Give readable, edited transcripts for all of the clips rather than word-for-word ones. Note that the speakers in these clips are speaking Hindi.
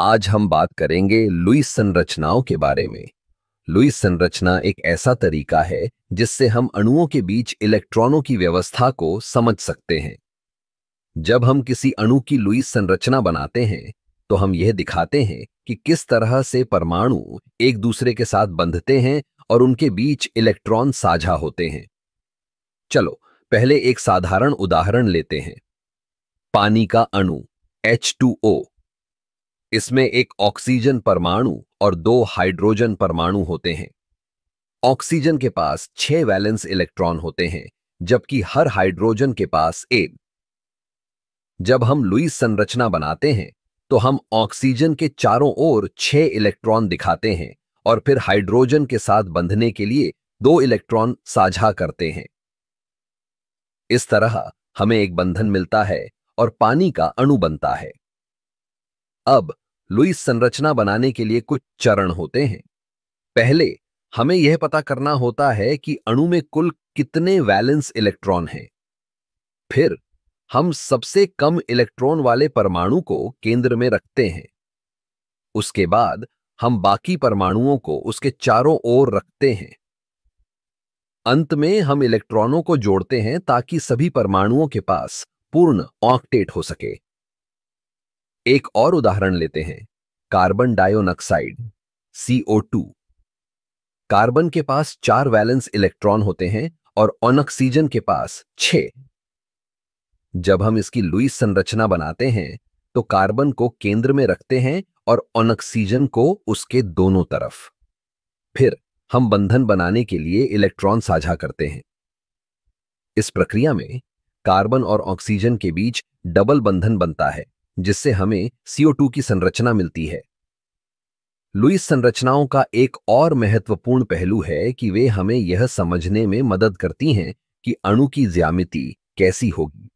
आज हम बात करेंगे लुईस संरचनाओं के बारे में। लुईस संरचना एक ऐसा तरीका है जिससे हम अणुओं के बीच इलेक्ट्रॉनों की व्यवस्था को समझ सकते हैं। जब हम किसी अणु की लुईस संरचना बनाते हैं तो हम यह दिखाते हैं कि किस तरह से परमाणु एक दूसरे के साथ बंधते हैं और उनके बीच इलेक्ट्रॉन साझा होते हैं। चलो पहले एक साधारण उदाहरण लेते हैं। पानी का अणु H2O। इसमें एक ऑक्सीजन परमाणु और 2 हाइड्रोजन परमाणु होते हैं। ऑक्सीजन के पास 6 वैलेंस इलेक्ट्रॉन होते हैं, जबकि हर हाइड्रोजन के पास 1। जब हम लुईस संरचना बनाते हैं तो हम ऑक्सीजन के चारों ओर 6 इलेक्ट्रॉन दिखाते हैं और फिर हाइड्रोजन के साथ बंधने के लिए 2 इलेक्ट्रॉन साझा करते हैं। इस तरह हमें एक बंधन मिलता है और पानी का अणु बनता है। अब लुईस संरचना बनाने के लिए कुछ चरण होते हैं। पहले हमें यह पता करना होता है कि अणु में कुल कितने वैलेंस इलेक्ट्रॉन हैं। फिर हम सबसे कम इलेक्ट्रॉन वाले परमाणु को केंद्र में रखते हैं। उसके बाद हम बाकी परमाणुओं को उसके चारों ओर रखते हैं। अंत में हम इलेक्ट्रॉनों को जोड़ते हैं ताकि सभी परमाणुओं के पास पूर्ण ऑक्टेट हो सके। एक और उदाहरण लेते हैं, कार्बन डाइऑक्साइड CO2। कार्बन के पास 4 वैलेंस इलेक्ट्रॉन होते हैं और ऑक्सीजन के पास 6। जब हम इसकी लुईस संरचना बनाते हैं तो कार्बन को केंद्र में रखते हैं और ऑक्सीजन को उसके दोनों तरफ। फिर हम बंधन बनाने के लिए इलेक्ट्रॉन साझा करते हैं। इस प्रक्रिया में कार्बन और ऑक्सीजन के बीच डबल बंधन बनता है, जिससे हमें CO2 की संरचना मिलती है। लुईस संरचनाओं का एक और महत्वपूर्ण पहलू है कि वे हमें यह समझने में मदद करती हैं कि अणु की ज्यामिति कैसी होगी।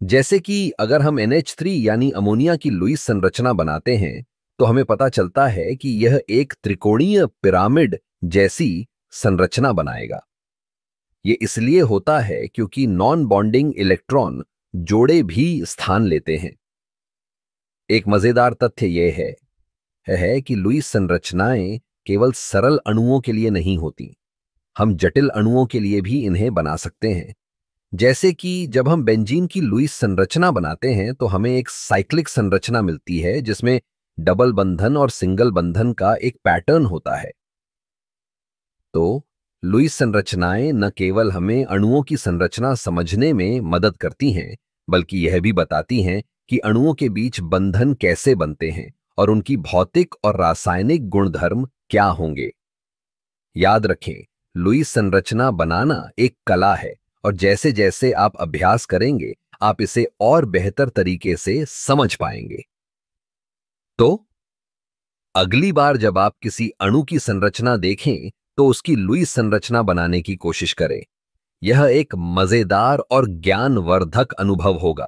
जैसे कि अगर हम NH3 यानी अमोनिया की लुईस संरचना बनाते हैं तो हमें पता चलता है कि यह एक त्रिकोणीय पिरामिड जैसी संरचना बनाएगा। यह इसलिए होता है क्योंकि नॉन बॉन्डिंग इलेक्ट्रॉन जोड़े भी स्थान लेते हैं। एक मजेदार तथ्य यह है कि लुईस संरचनाएं केवल सरल अणुओं के लिए नहीं होती। हम जटिल अणुओं के लिए भी इन्हें बना सकते हैं। जैसे कि जब हम बेंजीन की लुईस संरचना बनाते हैं तो हमें एक साइक्लिक संरचना मिलती है जिसमें डबल बंधन और सिंगल बंधन का एक पैटर्न होता है। तो लुईस संरचनाएं न केवल हमें अणुओं की संरचना समझने में मदद करती हैं, बल्कि यह भी बताती हैं कि अणुओं के बीच बंधन कैसे बनते हैं और उनकी भौतिक और रासायनिक गुणधर्म क्या होंगे। याद रखें, लुईस संरचना बनाना एक कला है और जैसे जैसे आप अभ्यास करेंगे आप इसे और बेहतर तरीके से समझ पाएंगे। तो अगली बार जब आप किसी अणु की संरचना देखें तो उसकी लुईस संरचना बनाने की कोशिश करें। यह एक मजेदार और ज्ञानवर्धक अनुभव होगा।